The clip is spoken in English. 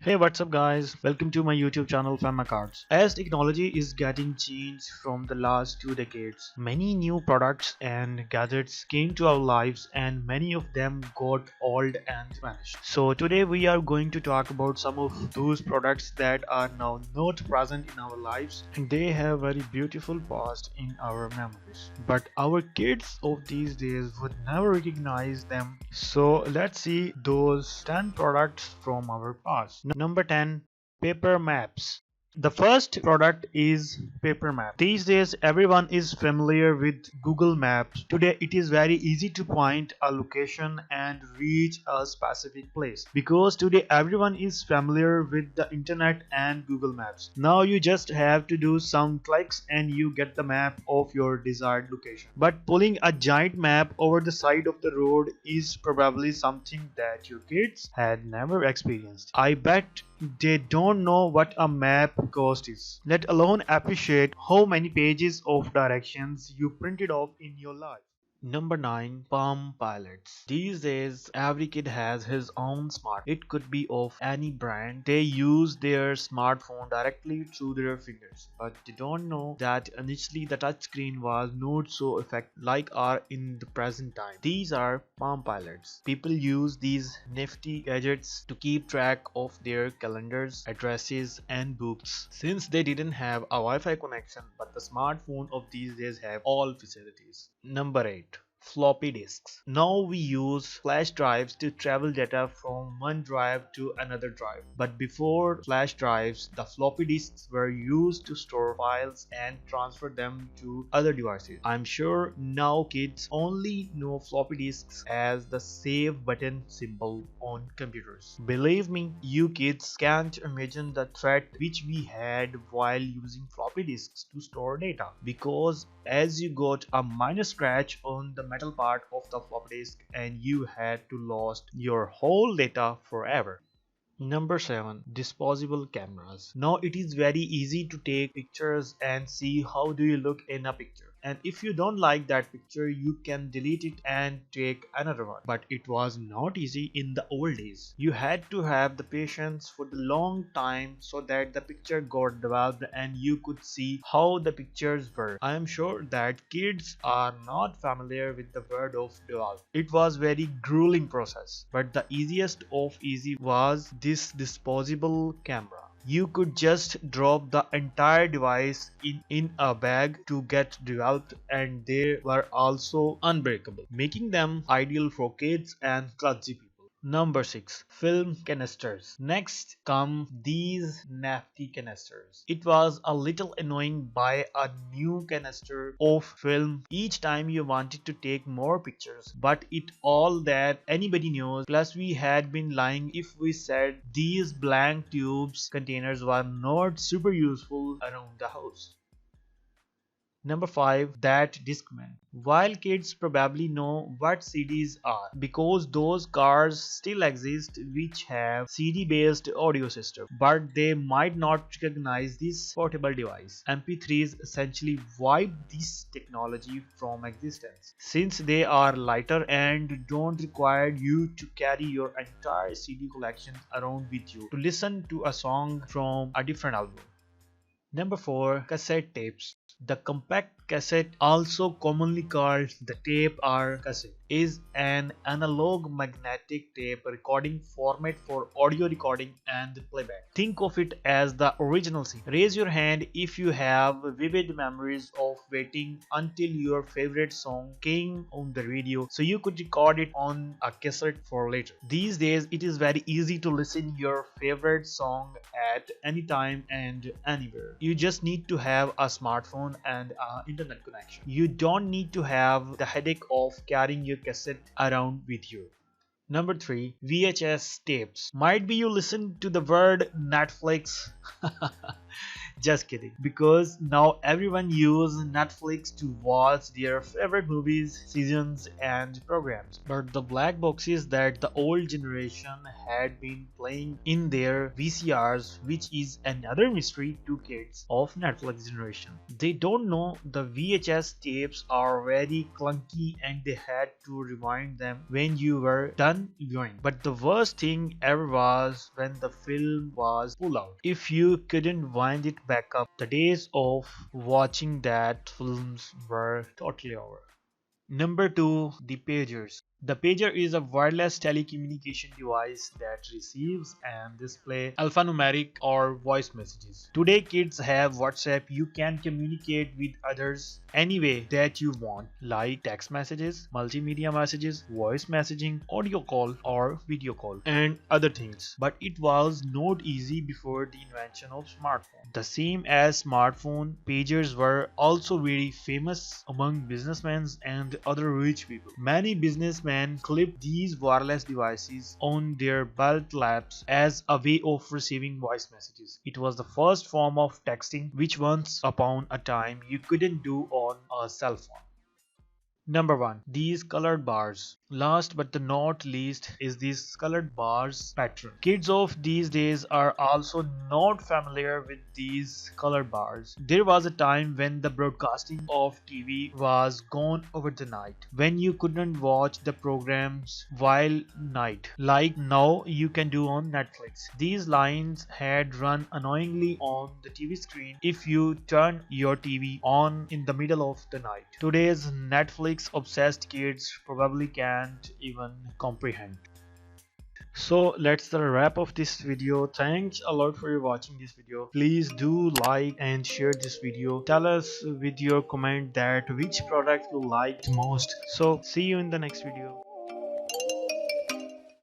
Hey, what's up guys, welcome to my YouTube channel fmaCartz. As technology is getting changed from the last 2 decades, many new products and gadgets came to our lives and many of them got old and vanished. So today we are going to talk about some of those products that are now not present in our lives and they have very beautiful past in our memories. But our kids of these days would never recognize them. So let's see those 10 products from our past. Number 10, paper maps. The first product is paper map. These days everyone is familiar with Google Maps. Today it is very easy to find a location and reach a specific place because today everyone is familiar with the internet and Google Maps. Now you just have to do some clicks and you get the map of your desired location. But pulling a giant map over the side of the road is probably something that your kids had never experienced. I bet they don't know what a map cost is, let alone appreciate how many pages of directions you printed off in your life. Number 9, PalmPilots. These days every kid has his own smart. It could be of any brand. They use their smartphone directly through their fingers, but they don't know that initially the touchscreen was not so effective like are in the present time. These are PalmPilots. People use these nifty gadgets to keep track of their calendars, addresses and books since they didn't have a Wi-Fi connection, but the smartphone of these days have all facilities. Number 8, floppy disks. Now we use flash drives to travel data from one drive to another drive. But before flash drives, the floppy disks were used to store files and transfer them to other devices. I'm sure now kids only know floppy disks as the save button symbol on computers. Believe me, you kids can't imagine the threat which we had while using floppy disks to store data, because as you got a minor scratch on the metal part of the floppy disk and you had to lost your whole data forever. Number 7, disposable cameras. Now it is very easy to take pictures and see how do you look in a picture. And if you don't like that picture, you can delete it and take another one. But it was not easy in the old days. You had to have the patience for the long time so that the picture got developed and you could see how the pictures were. I am sure that kids are not familiar with the word of develop. It was very grueling process, but the easiest of easy was this disposable camera. You could just drop the entire device in a bag to get developed, and they were also unbreakable, making them ideal for kids and clumsy people. Number 6, film canisters. Next come these nifty canisters. It was a little annoying buy a new canister of film each time you wanted to take more pictures, but it all that anybody knows. Plus we had been lying if we said these blank tubes containers were not super useful around the house. Number 5, that Discman. While kids probably know what CDs are because those cars still exist which have CD based audio system, but they might not recognize this portable device. MP3s essentially wiped this technology from existence since they are lighter and don't require you to carry your entire CD collection around with you to listen to a song from a different album. Number 4, cassette tapes. The compact cassette, also commonly called the tape or cassette, is an analog magnetic tape recording format for audio recording and playback. Think of it as the original CD. Raise your hand if you have vivid memories of waiting until your favorite song came on the radio so you could record it on a cassette for later. These days it is very easy to listen your favorite song at any time and anywhere. You just need to have a smartphone and an internet connection. You don't need to have the headache of carrying your cassette around with you. Number 3, VHS tapes. Might be you listen to the word Netflix. Just kidding. Because now everyone uses Netflix to watch their favorite movies, seasons, and programs. But the black boxes that the old generation had been playing in their VCRs, which is another mystery to kids of Netflix generation. They don't know the VHS tapes are very clunky and they had to rewind them when you were done viewing. But the worst thing ever was when the film was pulled out. If you couldn't wind it back up, the days of watching that films were totally over. Number 2, the pagers. The pager is a wireless telecommunication device that receives and displays alphanumeric or voice messages. Today kids have WhatsApp. You can communicate with others any way that you want, like text messages, multimedia messages, voice messaging, audio call or video call, and other things. But it was not easy before the invention of smartphone. The same as smartphone, pagers were also very famous among businessmen and other rich people. Many businessmen clipped these wireless devices on their belt laps as a way of receiving voice messages. It was the first form of texting which once upon a time you couldn't do on a cell phone. Number 1. These colored bars. Last but not least is this colored bars pattern. Kids of these days are also not familiar with these colored bars. There was a time when the broadcasting of TV was gone over the night, when you couldn't watch the programs while night, like now you can do on Netflix. These lines had run annoyingly on the TV screen if you turn your TV on in the middle of the night. Today's Netflix obsessed kids probably can't even comprehend. So let's the wrap of this video. Thanks a lot for watching this video. Please do like and share this video. Tell us with your comment that which product you liked most. So see you in the next video.